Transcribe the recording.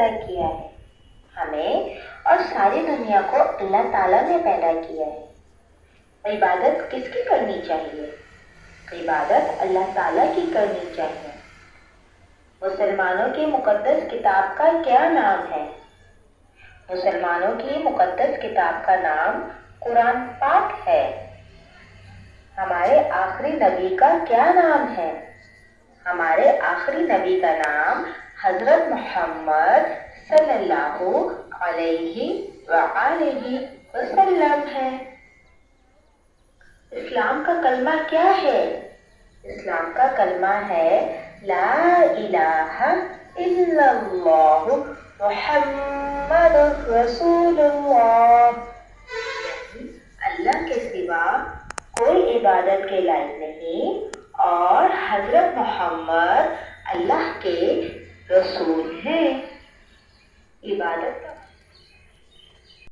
پیدا کیا ہے، ہمیں اور ساری دنیا کو اللہ تعالیٰ نے پیدا کیا ہے۔ عبادت کس کی کرنی چاہیے؟ عبادت اللہ تعالیٰ کی کرنی چاہیے۔ مسلمانوں کی مقدس کتاب کا کیا نام ہے؟ مسلمانوں کی مقدس کتاب کا نام قرآن پاک ہے۔ ہمارے آخری نبی کا کیا نام ہے؟ ہمارے آخری نبی کا نام حضرت محمد صلی اللہ علیہ وآلہ وسلم ہے۔ اسلام کا کلمہ کیا ہے؟ اسلام کا کلمہ ہے لا الہ الا اللہ محمد رسول اللہ، اللہ کے سوا کوئی عبادت کے لائق نہیں اور حضرت محمد اللہ کے رسول ہیں۔ عبادت کا